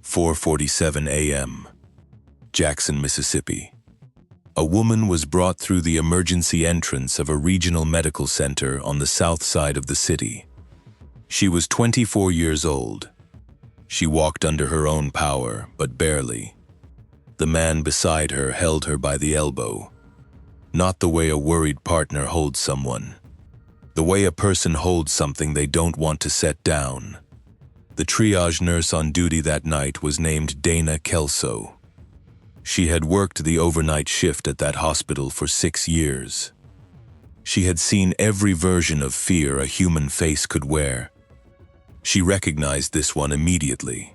4:47 a.m. Jackson, Mississippi. A woman was brought through the emergency entrance of a regional medical center on the south side of the city. She was 24 years old. She walked under her own power, but barely. The man beside her held her by the elbow. Not the way a worried partner holds someone. The way a person holds something they don't want to set down. The triage nurse on duty that night was named Dana Kelso. She had worked the overnight shift at that hospital for 6 years. She had seen every version of fear a human face could wear. She recognized this one immediately.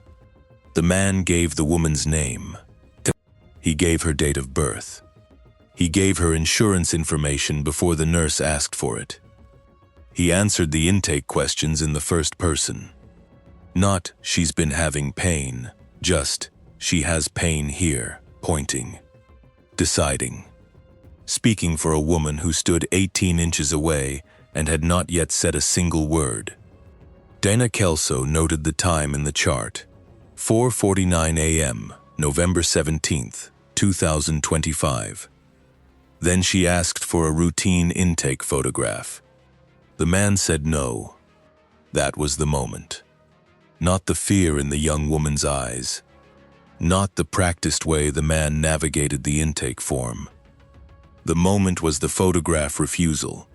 The man gave the woman's name. He gave her date of birth. He gave her insurance information before the nurse asked for it. He answered the intake questions in the first person. Not, "She's been having pain," just, "She has pain here," pointing. Deciding. Speaking for a woman who stood 18 inches away and had not yet said a single word. Dana Kelso noted the time in the chart. 4:49 a.m., November 17th, 2025. Then she asked for a routine intake photograph. The man said no. That was the moment. Not the fear in the young woman's eyes. Not the practiced way the man navigated the intake form. The moment was the photograph refusal.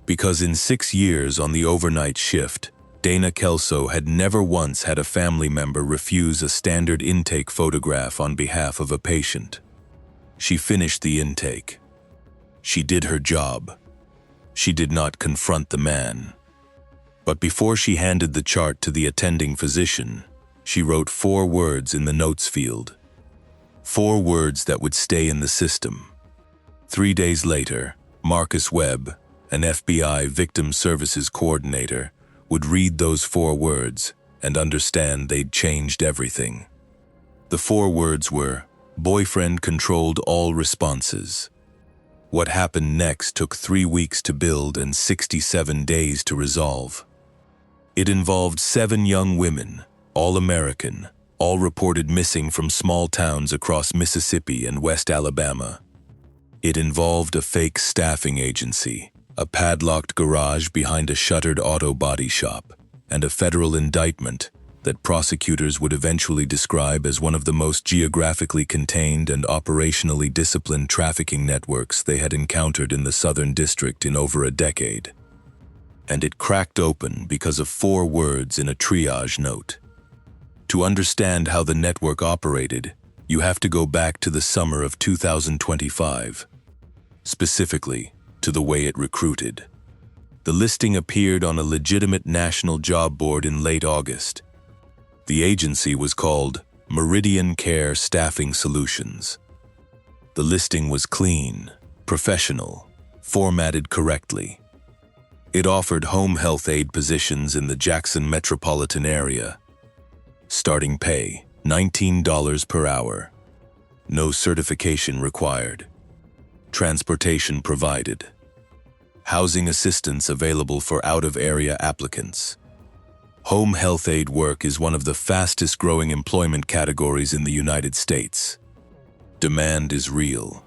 Because in 6 years on the overnight shift, Dana Kelso had never once had a family member refuse a standard intake photograph on behalf of a patient. She finished the intake. She did her job. She did not confront the man. But before she handed the chart to the attending physician, she wrote 4 words in the notes field. 4 words that would stay in the system. 3 days later, Marcus Webb, an FBI Victim Services Coordinator, would read those 4 words and understand they'd changed everything. The 4 words were, "Boyfriend controlled all responses." What happened next took 3 weeks to build and 67 days to resolve. It involved 7 young women, all American, all reported missing from small towns across Mississippi and West Alabama. It involved a fake staffing agency, a padlocked garage behind a shuttered auto body shop, and a federal indictment that prosecutors would eventually describe as one of the most geographically contained and operationally disciplined trafficking networks they had encountered in the Southern District in over a decade. And it cracked open because of 4 words in a triage note. To understand how the network operated, you have to go back to the summer of 2025. Specifically, to the way it recruited. The listing appeared on a legitimate national job board in late August. The agency was called MeridianCare Staffing Solutions. The listing was clean, professional, formatted correctly. It offered home health aide positions in the Jackson metropolitan area. Starting pay, $19 per hour. No certification required. Transportation provided. Housing assistance available for out-of-area applicants. Home health aide work is one of the fastest-growing employment categories in the United States. Demand is real.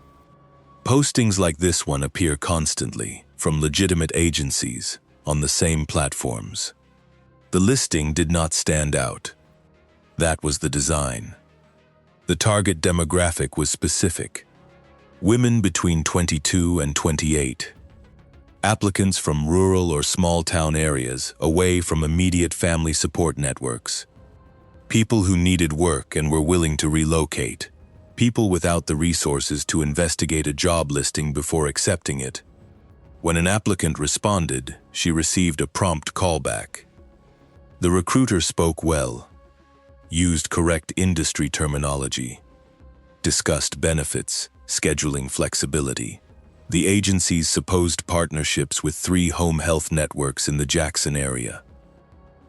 Postings like this one appear constantly, from legitimate agencies, on the same platforms. The listing did not stand out. That was the design. The target demographic was specific. Women between 22 and 28. Applicants from rural or small-town areas away from immediate family support networks. People who needed work and were willing to relocate. People without the resources to investigate a job listing before accepting it. When an applicant responded, she received a prompt callback. The recruiter spoke well, used correct industry terminology, discussed benefits, scheduling flexibility. The agency's supposed partnerships with 3 home health networks in the Jackson area.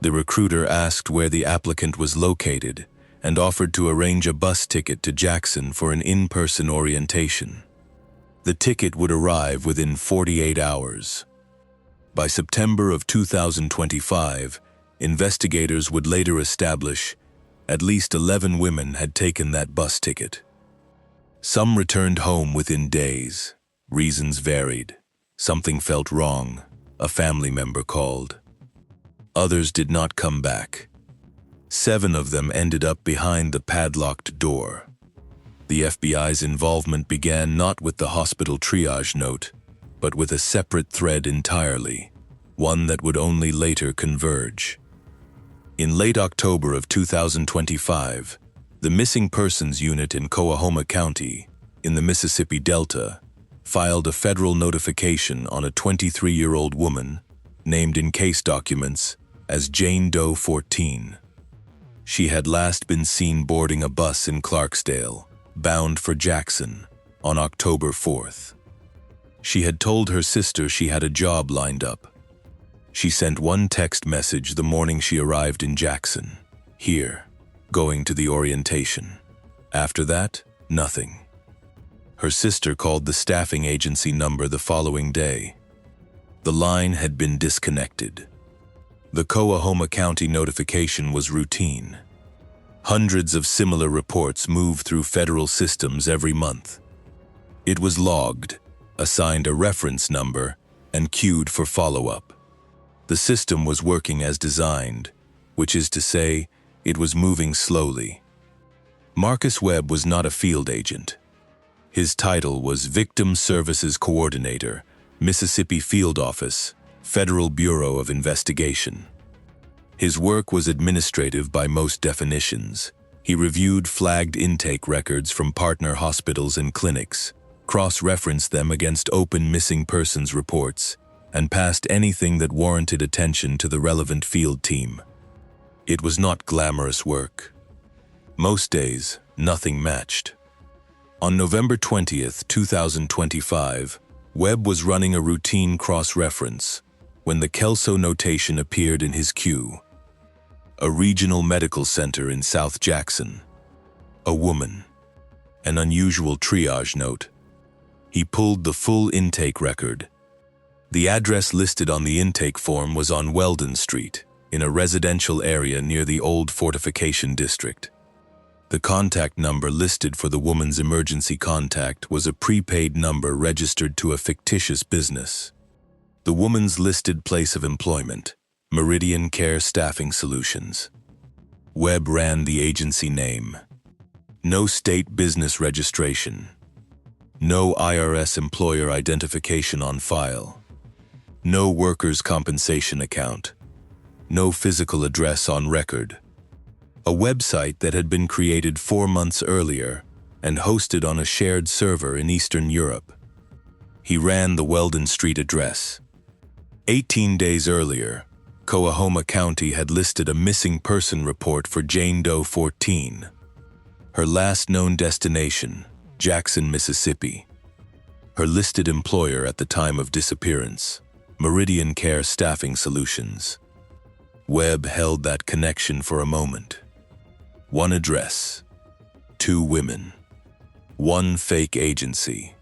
The recruiter asked where the applicant was located and offered to arrange a bus ticket to Jackson for an in-person orientation. The ticket would arrive within 48 hours. By September of 2025, investigators would later establish At least 11 women had taken that bus ticket. Some returned home within days. Reasons varied. Something felt wrong. A family member called. Others did not come back. 7 of them ended up behind the padlocked door. The FBI's involvement began not with the hospital triage note, but with a separate thread entirely, one that would only later converge. In late October of 2025, the Missing Persons Unit in Coahoma County, in the Mississippi Delta, filed a federal notification on a 23-year-old woman, named in case documents as Jane Doe 14. She had last been seen boarding a bus in Clarksdale, bound for Jackson, on October 4th. She had told her sister she had a job lined up. She sent one text message the morning she arrived in Jackson. Here, going to the orientation. After that, nothing. Her sister called the staffing agency number the following day. The line had been disconnected. The Coahoma County notification was routine. Hundreds of similar reports moved through federal systems every month. It was logged, assigned a reference number, and queued for follow-up. The system was working as designed, which is to say, it was moving slowly. Marcus Webb was not a field agent. His title was Victim Services Coordinator, Mississippi Field Office, Federal Bureau of Investigation. His work was administrative by most definitions. He reviewed flagged intake records from partner hospitals and clinics, cross-referenced them against open missing persons reports, and passed anything that warranted attention to the relevant field team. It was not glamorous work. Most days, nothing matched. On November 20th, 2025, Webb was running a routine cross-reference when the Kelso notation appeared in his queue. A regional medical center in South Jackson. A woman. An unusual triage note. He pulled the full intake record. The address listed on the intake form was on Weldon Street, in a residential area near the old fortification district. The contact number listed for the woman's emergency contact was a prepaid number registered to a fictitious business. The woman's listed place of employment, MeridianCare Staffing Solutions. Webb ran the agency name. No state business registration. No IRS employer identification on file. No workers' compensation account. No physical address on record. A website that had been created 4 months earlier and hosted on a shared server in Eastern Europe. He ran the Weldon Street address. 18 days earlier, Coahoma County had listed a missing person report for Jane Doe 14. Her last known destination, Jackson, Mississippi. Her listed employer at the time of disappearance, MeridianCare Staffing Solutions. Webb held that connection for a moment. 1 address, 2 women, 1 fake agency.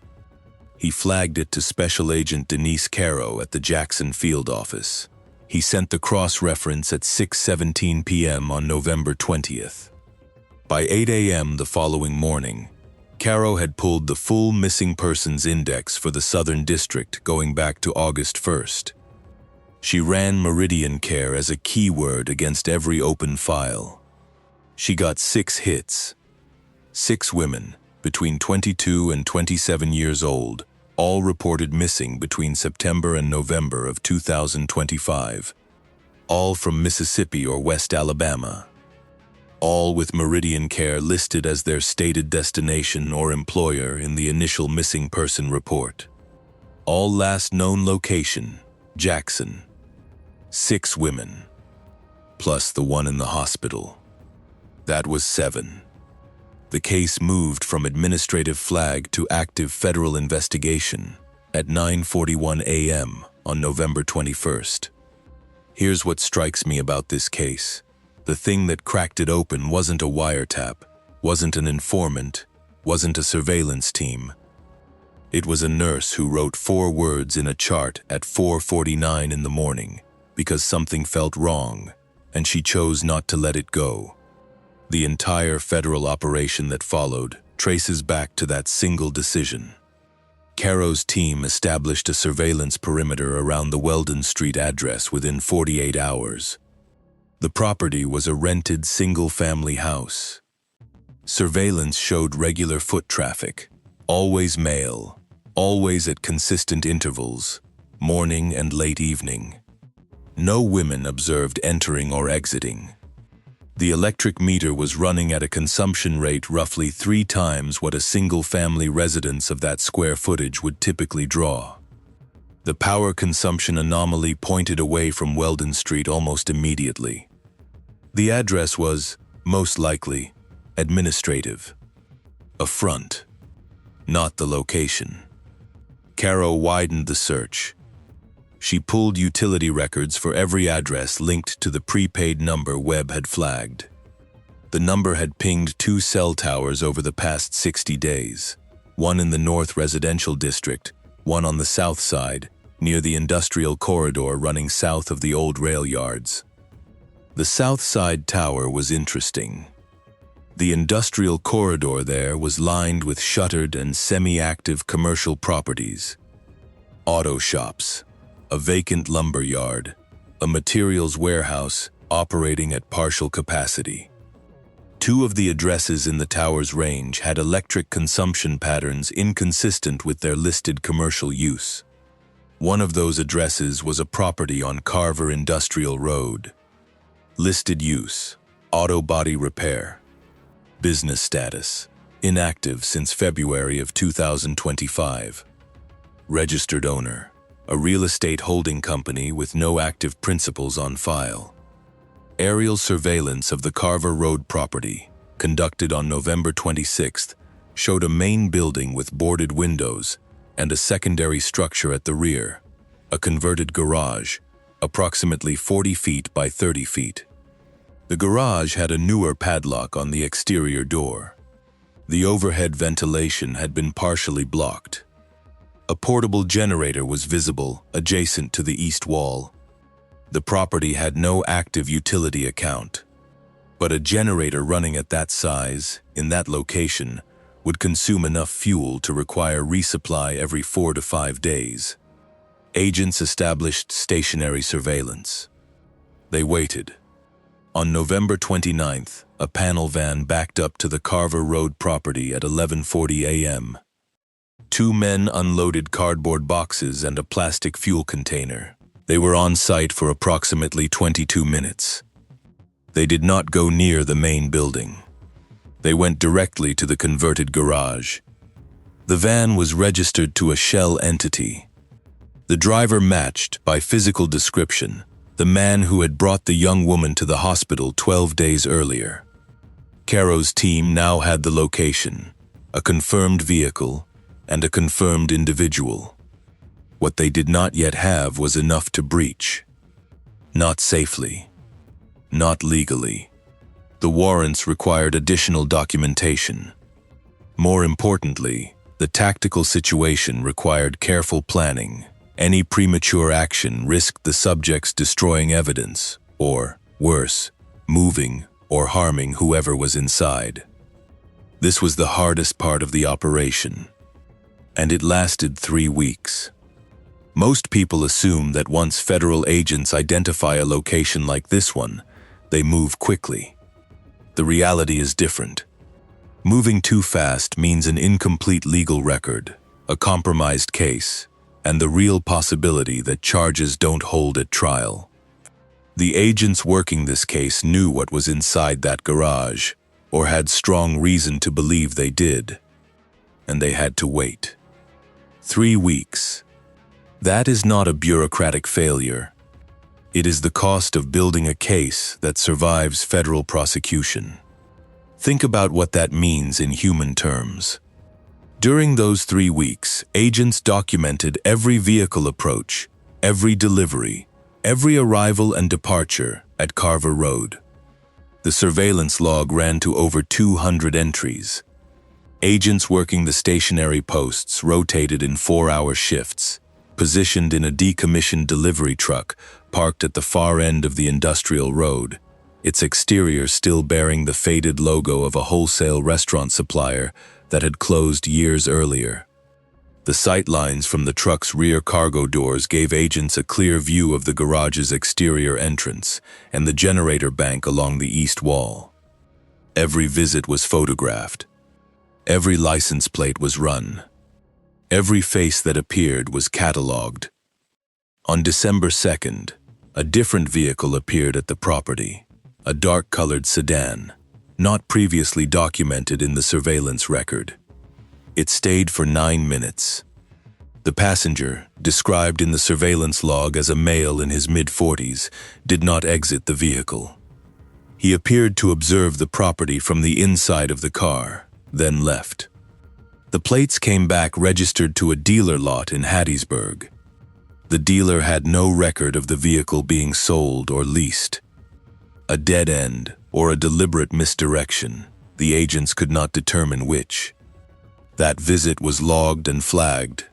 He flagged it to Special Agent Denise Caro at the Jackson field office. He sent the cross-reference at 6:17 p.m. on November 20th. By 8 a.m. the following morning, Caro had pulled the full missing persons index for the Southern District going back to August 1st. She ran MeridianCare as a keyword against every open file. She got 6 hits. 6 women, between 22 and 27 years old, all reported missing between September and November of 2025. All from Mississippi or West Alabama. All with MeridianCare listed as their stated destination or employer in the initial missing person report. All last known location, Jackson. 6 women, plus the one in the hospital. That was 7. The case moved from administrative flag to active federal investigation at 9:41 a.m. on November 21st. Here's what strikes me about this case. The thing that cracked it open wasn't a wiretap, wasn't an informant, wasn't a surveillance team. It was a nurse who wrote 4 words in a chart at 4:49 in the morning because something felt wrong, and she chose not to let it go. The entire federal operation that followed traces back to that single decision. Caro's team established a surveillance perimeter around the Weldon Street address within 48 hours. The property was a rented single-family house. Surveillance showed regular foot traffic, always male, always at consistent intervals, morning and late evening. No women observed entering or exiting. The electric meter was running at a consumption rate roughly 3 times what a single-family residence of that square footage would typically draw. The power consumption anomaly pointed away from Weldon Street almost immediately. The address was, most likely, administrative. A front, not the location. Caro widened the search. She pulled utility records for every address linked to the prepaid number Webb had flagged. The number had pinged 2 cell towers over the past 60 days, one in the North Residential District, one on the south side, near the industrial corridor running south of the old rail yards. The south side tower was interesting. The industrial corridor there was lined with shuttered and semi-active commercial properties. Auto shops, a vacant lumber yard, a materials warehouse operating at partial capacity. 2 of the addresses in the tower's range had electric consumption patterns inconsistent with their listed commercial use. One of those addresses was a property on Carver Industrial Road. Listed use, auto body repair. Business status, inactive since February of 2025. Registered owner, a real estate holding company with no active principals on file. Aerial surveillance of the Carver Road property, conducted on November 26th, showed a main building with boarded windows and a secondary structure at the rear, a converted garage, approximately 40 feet by 30 feet. The garage had a newer padlock on the exterior door. The overhead ventilation had been partially blocked. A portable generator was visible adjacent to the east wall. The property had no active utility account, but a generator running at that size, in that location, would consume enough fuel to require resupply every 4 to 5 days. Agents established stationary surveillance. They waited. On November 29th, a panel van backed up to the Carver Road property at 11:40 a.m. 2 men unloaded cardboard boxes and a plastic fuel container. They were on site for approximately 22 minutes. They did not go near the main building. They went directly to the converted garage. The van was registered to a shell entity. The driver matched, by physical description, the man who had brought the young woman to the hospital 12 days earlier. Caro's team now had the location, a confirmed vehicle, and a confirmed individual. What they did not yet have was enough to breach. Not safely. Not legally. The warrants required additional documentation. More importantly, the tactical situation required careful planning. Any premature action risked the subjects destroying evidence, or, worse, moving or harming whoever was inside. This was the hardest part of the operation, and it lasted 3 weeks. Most people assume that once federal agents identify a location like this one, they move quickly. The reality is different. Moving too fast means an incomplete legal record, a compromised case, and the real possibility that charges don't hold at trial. The agents working this case knew what was inside that garage, or had strong reason to believe they did, and they had to wait. 3 weeks. That is not a bureaucratic failure. It is the cost of building a case that survives federal prosecution. Think about what that means in human terms. During those 3 weeks, agents documented every vehicle approach, every delivery, every arrival and departure at Carver Road. The surveillance log ran to over 200 entries. Agents working the stationary posts rotated in 4-hour shifts, positioned in a decommissioned delivery truck parked at the far end of the industrial road, its exterior still bearing the faded logo of a wholesale restaurant supplier that had closed years earlier. The sightlines from the truck's rear cargo doors gave agents a clear view of the garage's exterior entrance and the generator bank along the east wall. Every visit was photographed. Every license plate was run. Every face that appeared was catalogued. On December 2nd, a different vehicle appeared at the property, a dark-colored sedan, not previously documented in the surveillance record. It stayed for 9 minutes. The passenger, described in the surveillance log as a male in his mid-40s, did not exit the vehicle. He appeared to observe the property from the inside of the car, then left. The plates came back registered to a dealer lot in Hattiesburg. The dealer had no record of the vehicle being sold or leased. A dead end or a deliberate misdirection, the agents could not determine which. That visit was logged and flagged.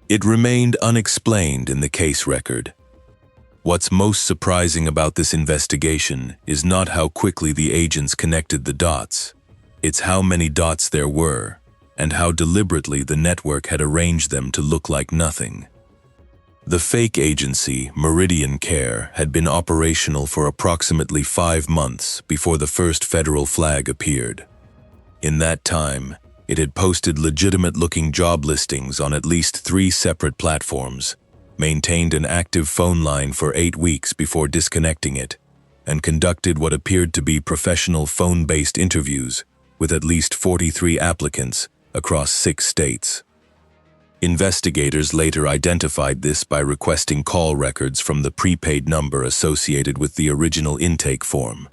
It remained unexplained in the case record. What's most surprising about this investigation is not how quickly the agents connected the dots. It's how many dots there were, and how deliberately the network had arranged them to look like nothing. The fake agency, MeridianCare, had been operational for approximately 5 months before the first federal flag appeared. In that time, it had posted legitimate-looking job listings on at least 3 separate platforms, maintained an active phone line for 8 weeks before disconnecting it, and conducted what appeared to be professional phone-based interviews with at least 43 applicants across 6 states. Investigators later identified this by requesting call records from the prepaid number associated with the original intake form.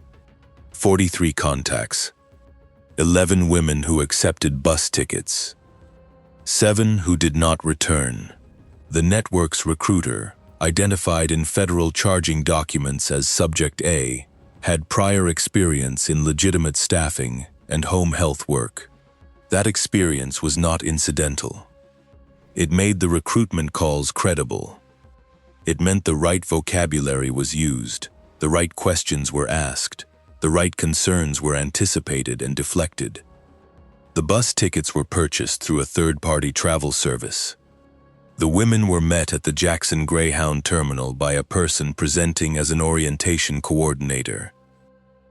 43 contacts. 11 women who accepted bus tickets. 7 who did not return. The network's recruiter, identified in federal charging documents as Subject A, had prior experience in legitimate staffing and home health work. That experience was not incidental. It made the recruitment calls credible. It meant the right vocabulary was used, the right questions were asked, the right concerns were anticipated and deflected. The bus tickets were purchased through a third-party travel service. The women were met at the Jackson Greyhound terminal by a person presenting as an orientation coordinator.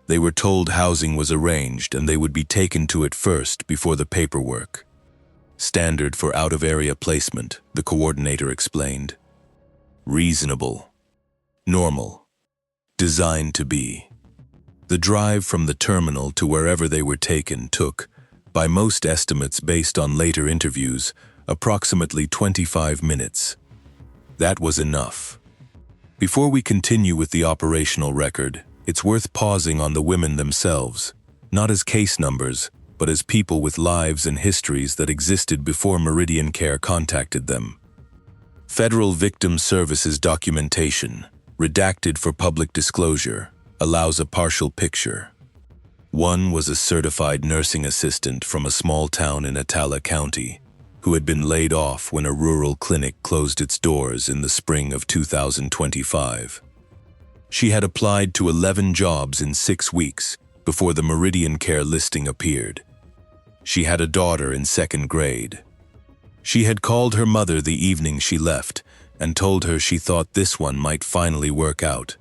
They were told housing was arranged and they would be taken to it first before the paperwork. Standard for out-of-area placement, the coordinator explained. Reasonable. Normal. Designed to be. The drive from the terminal to wherever they were taken took, by most estimates based on later interviews, approximately 25 minutes. That was enough. Before we continue with the operational record, it's worth pausing on the women themselves, not as case numbers, but as people with lives and histories that existed before MeridianCare contacted them. Federal Victim Services documentation, redacted for public disclosure, allows a partial picture. One was a certified nursing assistant from a small town in Atala County, who had been laid off when a rural clinic closed its doors in the spring of 2025. She had applied to 11 jobs in 6 weeks before the MeridianCare listing appeared. She had a daughter in 2nd grade. She had called her mother the evening she left and told her she thought this one might finally work out.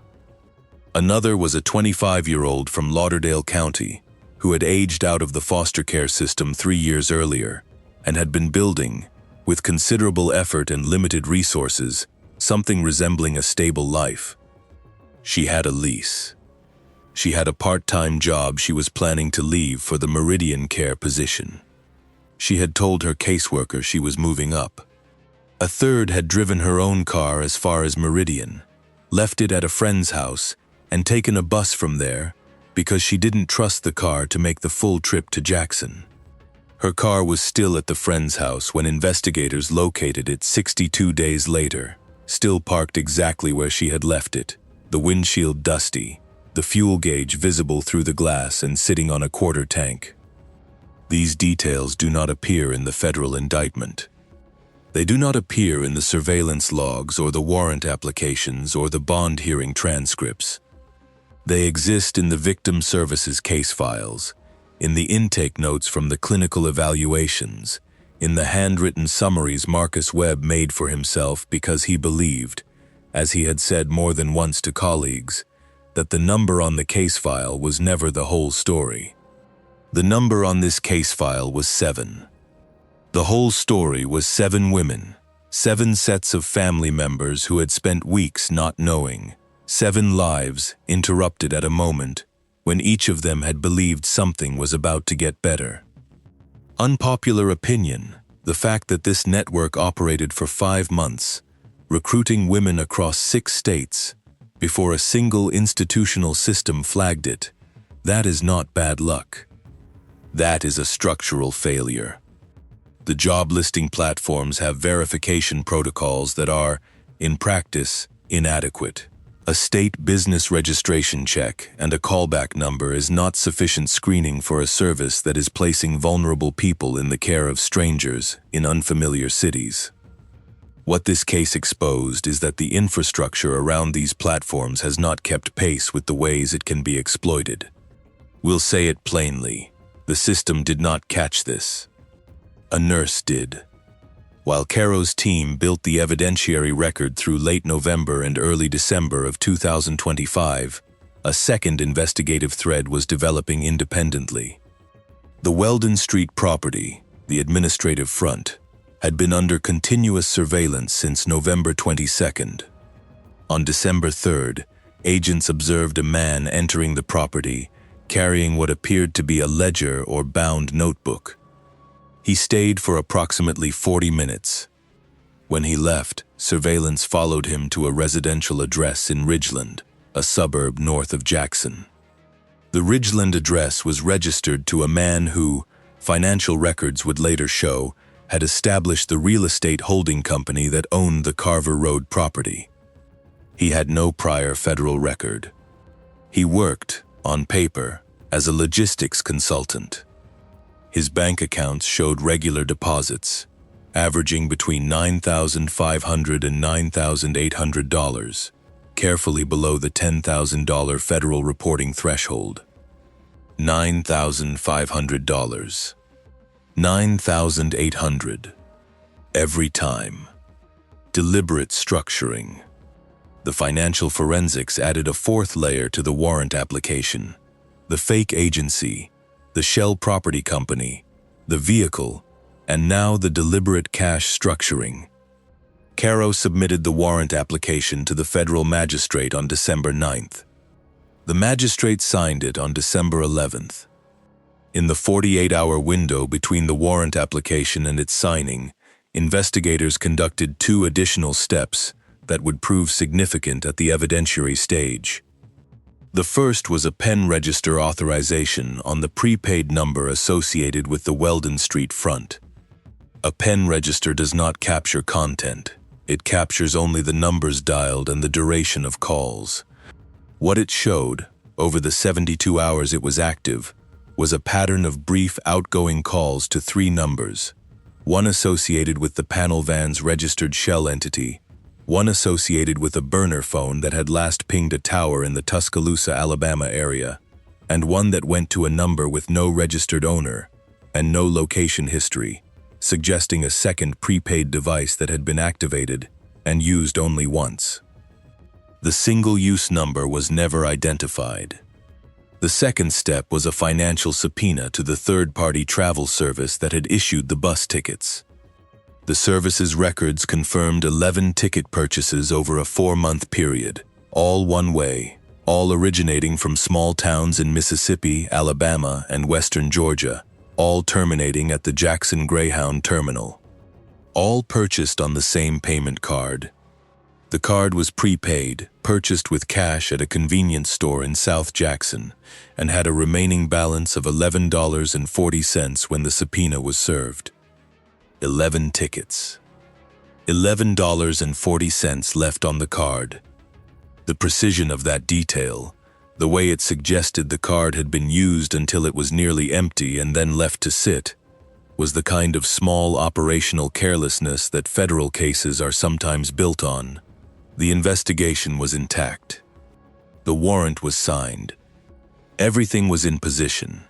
Another was a 25-year-old from Lauderdale County who had aged out of the foster care system 3 years earlier and had been building, with considerable effort and limited resources, something resembling a stable life. She had a lease. She had a part-time job she was planning to leave for the MeridianCare position. She had told her caseworker she was moving up. A third had driven her own car as far as Meridian, left it at a friend's house, and taken a bus from there because she didn't trust the car to make the full trip to Jackson. Her car was still at the friend's house when investigators located it 62 days later, still parked exactly where she had left it, the windshield dusty, the fuel gauge visible through the glass and sitting on a quarter tank. These details do not appear in the federal indictment. They do not appear in the surveillance logs or the warrant applications or the bond hearing transcripts. They exist in the victim services case files, in the intake notes from the clinical evaluations, in the handwritten summaries Marcus Webb made for himself because he believed, as he had said more than once to colleagues, that the number on the case file was never the whole story. The number on this case file was 7. The whole story was 7 women, 7 sets of family members who had spent weeks not knowing, 7 lives interrupted at a moment when each of them had believed something was about to get better. Unpopular opinion, the fact that this network operated for 5 months, recruiting women across 6 states, before a single institutional system flagged it, that is not bad luck. That is a structural failure. The job listing platforms have verification protocols that are, in practice, inadequate. A state business registration check and a callback number is not sufficient screening for a service that is placing vulnerable people in the care of strangers in unfamiliar cities. What this case exposed is that the infrastructure around these platforms has not kept pace with the ways it can be exploited. We'll say it plainly, the system did not catch this. A nurse did. While Caro's team built the evidentiary record through late November and early December of 2025, a second investigative thread was developing independently. The Weldon Street property, the administrative front, had been under continuous surveillance since November 22nd. On December 3rd, agents observed a man entering the property, carrying what appeared to be a ledger or bound notebook. He stayed for approximately 40 minutes. When he left, surveillance followed him to a residential address in Ridgeland, a suburb north of Jackson. The Ridgeland address was registered to a man who, financial records would later show, had established the real estate holding company that owned the Carver Road property. He had no prior federal record. He worked, on paper, as a logistics consultant. His bank accounts showed regular deposits, averaging between $9,500 and $9,800, carefully below the $10,000 federal reporting threshold. $9,500. $9,800. Every time. Deliberate structuring. The financial forensics added a 4th layer to the warrant application. The fake agency, the shell property company, the vehicle, and now the deliberate cash structuring. Caro submitted the warrant application to the federal magistrate on December 9th. The magistrate signed it on December 11th. In the 48-hour window between the warrant application and its signing, investigators conducted 2 additional steps that would prove significant at the evidentiary stage. The first was a pen register authorization on the prepaid number associated with the Weldon Street front. A pen register does not capture content. It captures only the numbers dialed and the duration of calls. What it showed, over the 72 hours it was active, was a pattern of brief outgoing calls to 3 numbers, one associated with the panel van's registered shell entity, one associated with a burner phone that had last pinged a tower in the Tuscaloosa, Alabama area, and one that went to a number with no registered owner and no location history, suggesting a second prepaid device that had been activated and used only once. The single-use number was never identified. The second step was a financial subpoena to the third-party travel service that had issued the bus tickets. The service's records confirmed 11 ticket purchases over a 4-month period, all one way, all originating from small towns in Mississippi, Alabama, and western Georgia, all terminating at the Jackson Greyhound Terminal. All purchased on the same payment card. The card was prepaid, purchased with cash at a convenience store in South Jackson, and had a remaining balance of $11.40 when the subpoena was served. 11 tickets. $11.40 left on the card. The precision of that detail, the way it suggested the card had been used until it was nearly empty and then left to sit, was the kind of small operational carelessness that federal cases are sometimes built on. The investigation was intact. The warrant was signed. Everything was in position.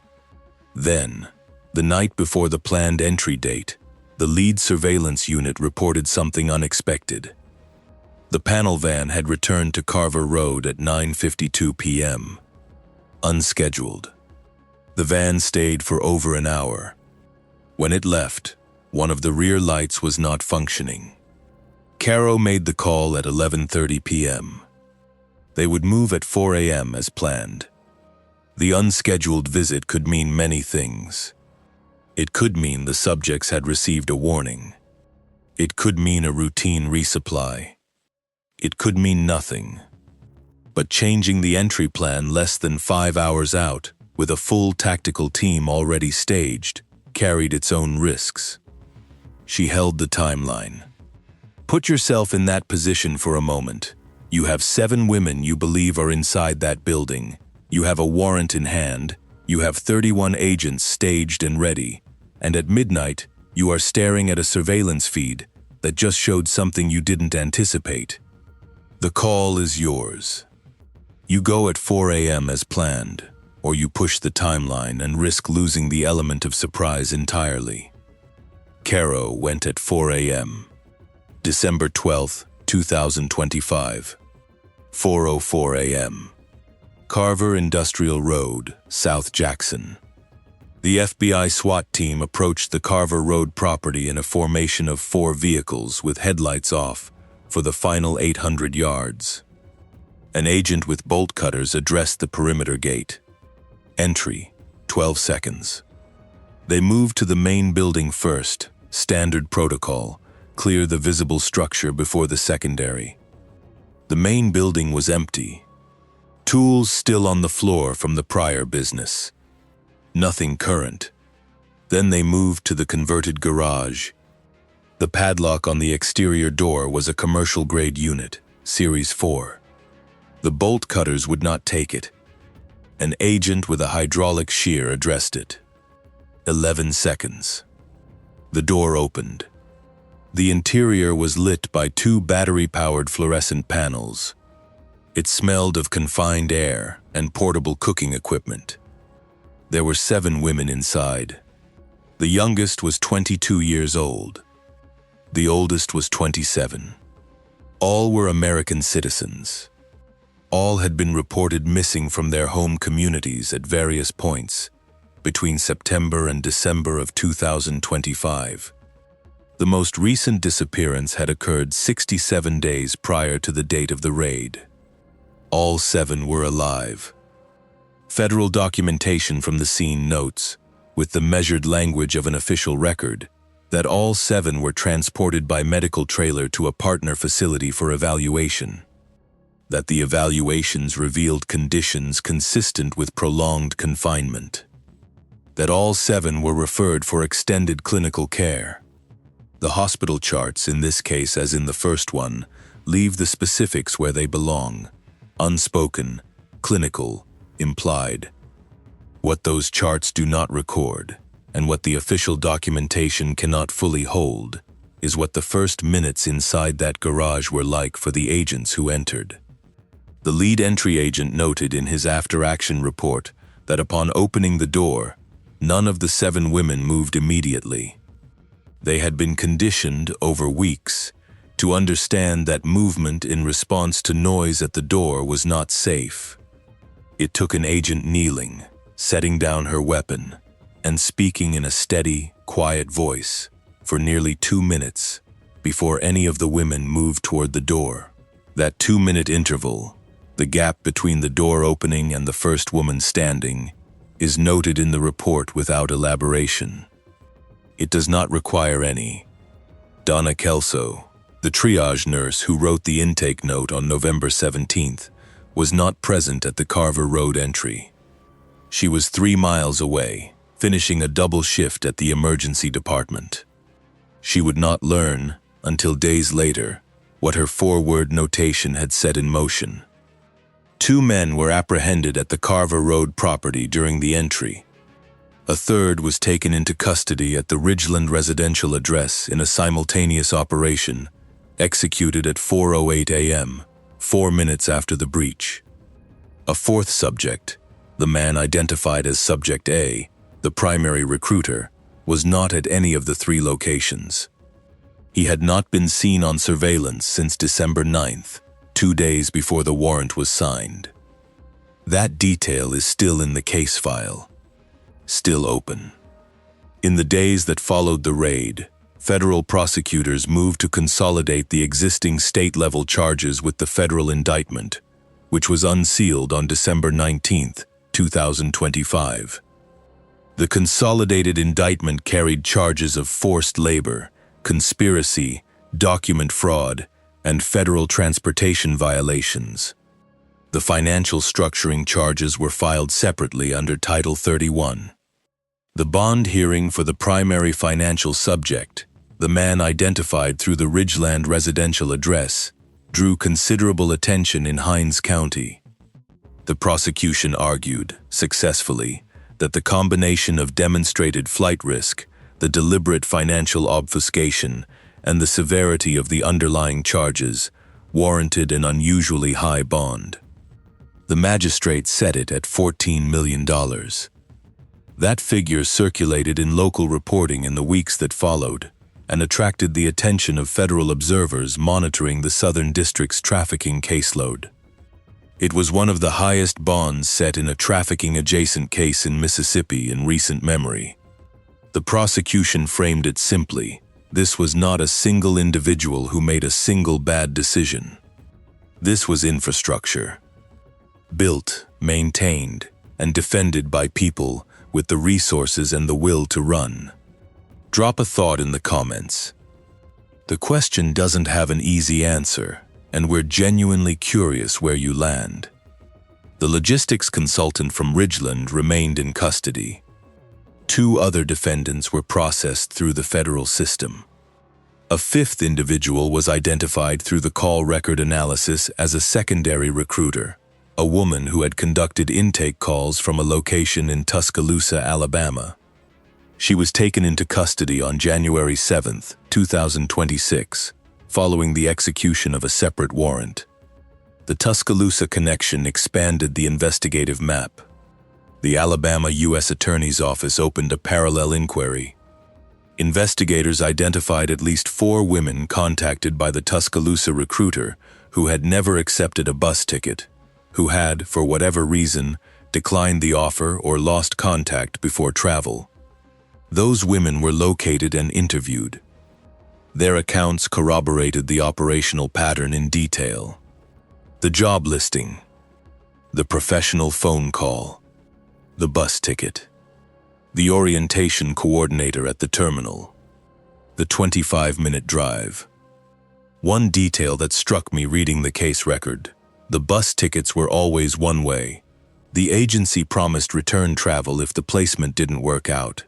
Then, the night before the planned entry date, the lead surveillance unit reported something unexpected. The panel van had returned to Carver Road at 9:52 p.m. Unscheduled. The van stayed for over an hour. When it left, one of the rear lights was not functioning. Caro made the call at 11:30 p.m. They would move at 4 a.m. as planned. The unscheduled visit could mean many things. It could mean the subjects had received a warning. It could mean a routine resupply. It could mean nothing. But changing the entry plan less than 5 hours out, with a full tactical team already staged, carried its own risks. She held the timeline. Put yourself in that position for a moment. You have 7 women you believe are inside that building. You have a warrant in hand. You have 31 agents staged and ready. And at midnight, you are staring at a surveillance feed that just showed something you didn't anticipate. The call is yours. You go at 4 a.m. as planned, or you push the timeline and risk losing the element of surprise entirely. Caro went at 4 a.m. December 12, 2025. 4:04 a.m. Carver Industrial Road, South Jackson. The FBI SWAT team approached the Carver Road property in a formation of 4 vehicles with headlights off for the final 800 yards. An agent with bolt cutters addressed the perimeter gate. Entry, 12 seconds. They moved to the main building first, standard protocol, clear the visible structure before the secondary. The main building was empty. Tools still on the floor from the prior business. Nothing current. Then they moved to the converted garage. The padlock on the exterior door was a commercial-grade unit, Series 4. The bolt cutters would not take it. An agent with a hydraulic shear addressed it. 11 seconds. The door opened. The interior was lit by 2 battery-powered fluorescent panels. It smelled of confined air and portable cooking equipment. There were 7 women inside. The youngest was 22 years old. The oldest was 27. All were American citizens. All had been reported missing from their home communities at various points between September and December of 2025. The most recent disappearance had occurred 67 days prior to the date of the raid. All 7 were alive. Federal documentation from the scene notes, with the measured language of an official record, that all 7 were transported by medical trailer to a partner facility for evaluation. That the evaluations revealed conditions consistent with prolonged confinement. That all 7 were referred for extended clinical care. The hospital charts, in this case as in the first one, leave the specifics where they belong. Unspoken, clinical, implied. What those charts do not record, and what the official documentation cannot fully hold, is what the first minutes inside that garage were like for the agents who entered. The lead entry agent noted in his after-action report that upon opening the door, none of the 7 women moved immediately. They had been conditioned over weeks to understand that movement in response to noise at the door was not safe. It took an agent kneeling, setting down her weapon, and speaking in a steady, quiet voice for nearly 2 minutes before any of the women moved toward the door. That 2-minute interval, the gap between the door opening and the first woman standing, is noted in the report without elaboration. It does not require any. Dana Kelso, the triage nurse who wrote the intake note on November 17th, was not present at the Carver Road entry. She was 3 miles away, finishing a double shift at the emergency department. She would not learn, until days later, what her forward notation had set in motion. 2 men were apprehended at the Carver Road property during the entry. A third was taken into custody at the Ridgeland residential address in a simultaneous operation, executed at 4:08 a.m., 4 minutes after the breach. A fourth subject, the man identified as Subject A, the primary recruiter, was not at any of the 3 locations. He had not been seen on surveillance since December 9th, 2 days before the warrant was signed. That detail is still in the case file, still open. In the days that followed the raid, federal prosecutors moved to consolidate the existing state-level charges with the federal indictment, which was unsealed on December 19, 2025. The consolidated indictment carried charges of forced labor, conspiracy, document fraud, and federal transportation violations. The financial structuring charges were filed separately under Title 31. The bond hearing for the primary financial subject, the man identified through the Ridgeland residential address, drew considerable attention in Hinds County. The prosecution argued, successfully, that the combination of demonstrated flight risk, the deliberate financial obfuscation, and the severity of the underlying charges warranted an unusually high bond. The magistrate set it at $14 million. That figure circulated in local reporting in the weeks that followed and attracted the attention of federal observers monitoring the Southern District's trafficking caseload. It was one of the highest bonds set in a trafficking-adjacent case in Mississippi in recent memory. The prosecution framed it simply: this was not a single individual who made a single bad decision. This was infrastructure, built, maintained, and defended by people with the resources and the will to run. Drop a thought in the comments. The question doesn't have an easy answer, and we're genuinely curious where you land. The logistics consultant from Ridgeland remained in custody. 2 other defendants were processed through the federal system. A 5th individual was identified through the call record analysis as a secondary recruiter, a woman who had conducted intake calls from a location in Tuscaloosa, Alabama. She was taken into custody on January 7, 2026, following the execution of a separate warrant. The Tuscaloosa connection expanded the investigative map. The Alabama U.S. Attorney's Office opened a parallel inquiry. Investigators identified at least 4 women contacted by the Tuscaloosa recruiter who had never accepted a bus ticket, who had, for whatever reason, declined the offer or lost contact before travel. Those women were located and interviewed. Their accounts corroborated the operational pattern in detail. The job listing, the professional phone call, the bus ticket, the orientation coordinator at the terminal, the 25-minute drive. One detail that struck me reading the case record: the bus tickets were always one way. The agency promised return travel if the placement didn't work out.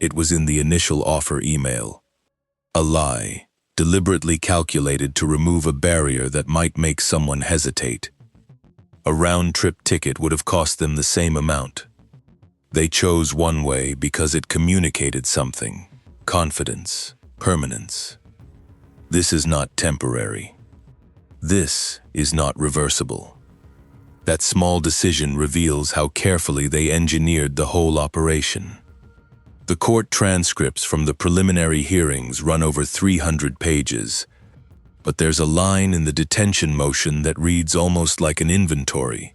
It was in the initial offer email. A lie, deliberately calculated to remove a barrier that might make someone hesitate. A round-trip ticket would have cost them the same amount. They chose one way because it communicated something: confidence, permanence. This is not temporary. This is not reversible. That small decision reveals how carefully they engineered the whole operation. The court transcripts from the preliminary hearings run over 300 pages, but there's a line in the detention motion that reads almost like an inventory: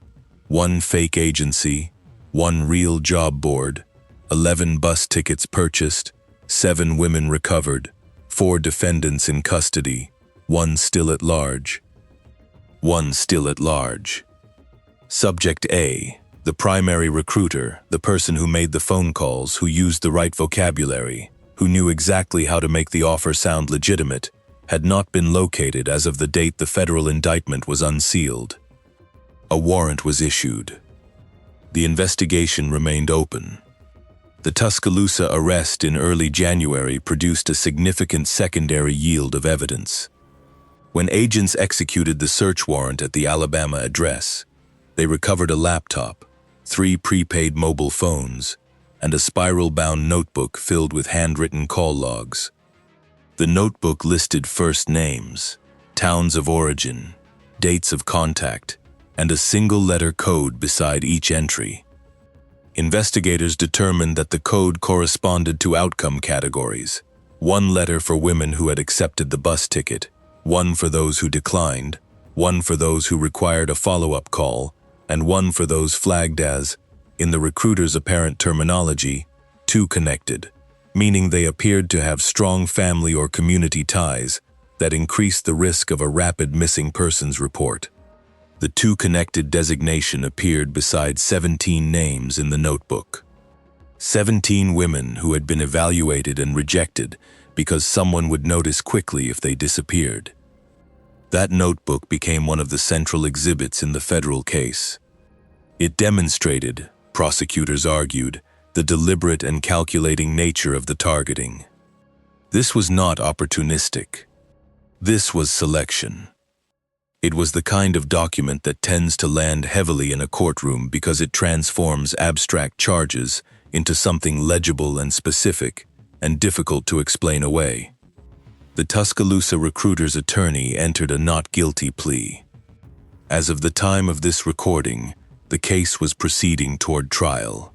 1 fake agency, 1 real job board, 11 bus tickets purchased, 7 women recovered, 4 defendants in custody, 1 still at large. 1 still at large. Subject A, the primary recruiter, the person who made the phone calls, who used the right vocabulary, who knew exactly how to make the offer sound legitimate, had not been located as of the date the federal indictment was unsealed. A warrant was issued. The investigation remained open. The Tuscaloosa arrest in early January produced a significant secondary yield of evidence. When agents executed the search warrant at the Alabama address, they recovered a laptop, 3 prepaid mobile phones, and a spiral-bound notebook filled with handwritten call logs. The notebook listed first names, towns of origin, dates of contact, and a single-letter code beside each entry. Investigators determined that the code corresponded to outcome categories: one letter for women who had accepted the bus ticket, one for those who declined, one for those who required a follow-up call, and one for those flagged as, in the recruiter's apparent terminology, too connected, meaning they appeared to have strong family or community ties that increased the risk of a rapid missing persons report. The too connected designation appeared beside 17 names in the notebook. 17 women who had been evaluated and rejected because someone would notice quickly if they disappeared. That notebook became one of the central exhibits in the federal case. It demonstrated, prosecutors argued, the deliberate and calculating nature of the targeting. This was not opportunistic. This was selection. It was the kind of document that tends to land heavily in a courtroom because it transforms abstract charges into something legible and specific and difficult to explain away. The Tuscaloosa recruiter's attorney entered a not guilty plea. As of the time of this recording, the case was proceeding toward trial.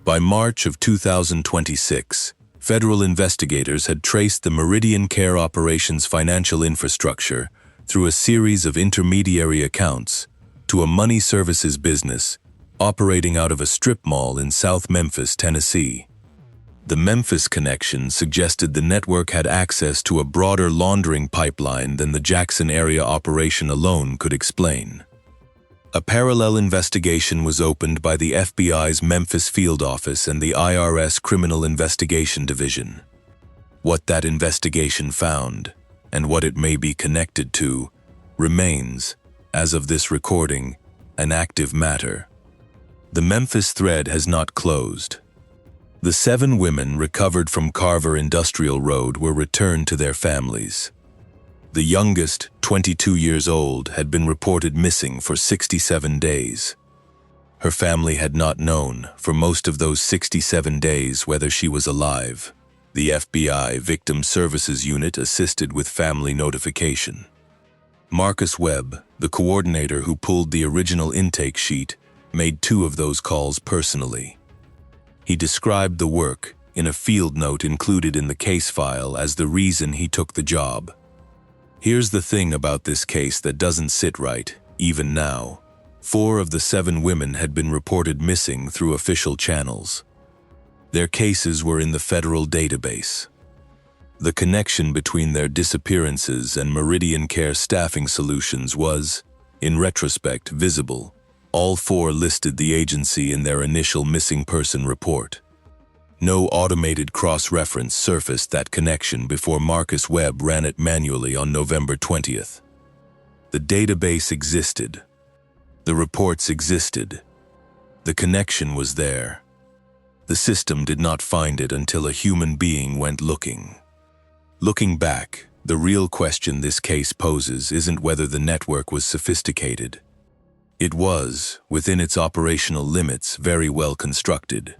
By March of 2026, federal investigators had traced the MeridianCare operation's financial infrastructure through a series of intermediary accounts to a money services business operating out of a strip mall in South Memphis, Tennessee. The Memphis connection suggested the network had access to a broader laundering pipeline than the Jackson area operation alone could explain. A parallel investigation was opened by the FBI's Memphis field office and the IRS Criminal Investigation Division. What that investigation found, and what it may be connected to, remains, as of this recording, an active matter. The Memphis thread has not closed. The 7 women recovered from Carver Industrial Road were returned to their families. The youngest, 22 years old, had been reported missing for 67 days. Her family had not known, for most of those 67 days, whether she was alive. The FBI Victim Services Unit assisted with family notification. Marcus Webb, the coordinator who pulled the original intake sheet, made 2 of those calls personally. He described the work, in a field note included in the case file, as the reason he took the job. Here's the thing about this case that doesn't sit right, even now. 4 of the 7 women had been reported missing through official channels. Their cases were in the federal database. The connection between their disappearances and MeridianCare staffing solutions was, in retrospect, visible. All 4 listed the agency in their initial missing person report. No automated cross-reference surfaced that connection before Marcus Webb ran it manually on November 20th. The database existed. The reports existed. The connection was there. The system did not find it until a human being went looking. Looking back, the real question this case poses isn't whether the network was sophisticated. It was, within its operational limits, very well constructed.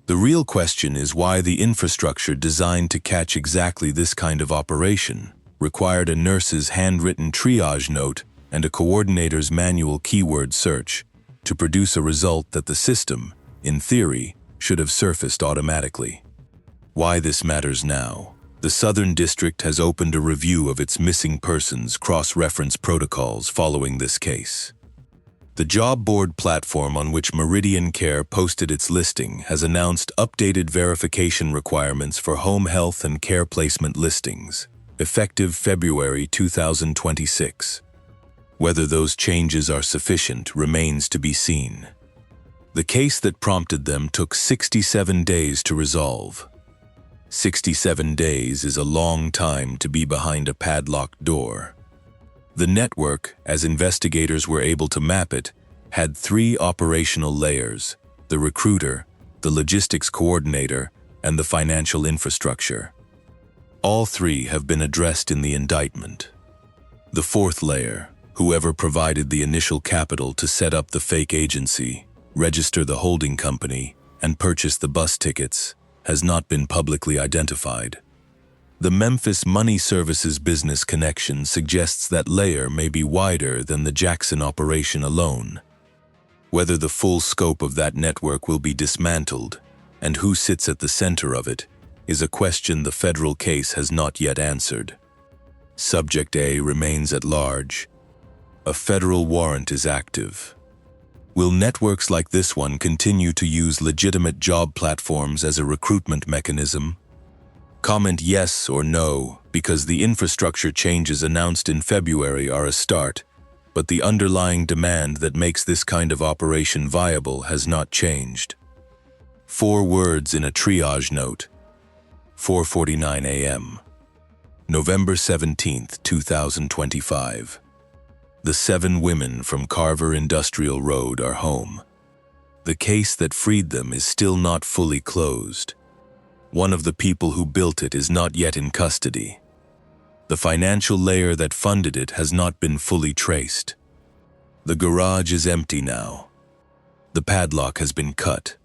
The real question is why the infrastructure designed to catch exactly this kind of operation required a nurse's handwritten triage note and a coordinator's manual keyword search to produce a result that the system, in theory, should have surfaced automatically. Why this matters now. The Southern District has opened a review of its missing persons cross-reference protocols following this case. The job board platform on which MeridianCare posted its listing has announced updated verification requirements for home health and care placement listings, effective February 2026. Whether those changes are sufficient remains to be seen. The case that prompted them took 67 days to resolve. 67 days is a long time to be behind a padlocked door. The network, as investigators were able to map it, had 3 operational layers: the recruiter, the logistics coordinator, and the financial infrastructure. All 3 have been addressed in the indictment. The 4th layer, whoever provided the initial capital to set up the fake agency, register the holding company, and purchase the bus tickets, has not been publicly identified. The Memphis Money Services business connection suggests that layer may be wider than the Jackson operation alone. Whether the full scope of that network will be dismantled, and who sits at the center of it, is a question the federal case has not yet answered. Subject A remains at large. A federal warrant is active. Will networks like this one continue to use legitimate job platforms as a recruitment mechanism? Comment yes or no, because the infrastructure changes announced in February are a start, but the underlying demand that makes this kind of operation viable has not changed. 4 words in a triage note. 4:49 a.m. November 17, 2025. The 7 women from Carver Industrial Road are home. The case that freed them is still not fully closed. One of the people who built it is not yet in custody. The financial layer that funded it has not been fully traced. The garage is empty now. The padlock has been cut.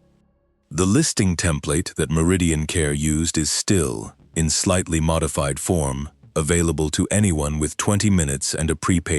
The listing template that MeridianCare used is still, in slightly modified form, available to anyone with 20 minutes and a prepaid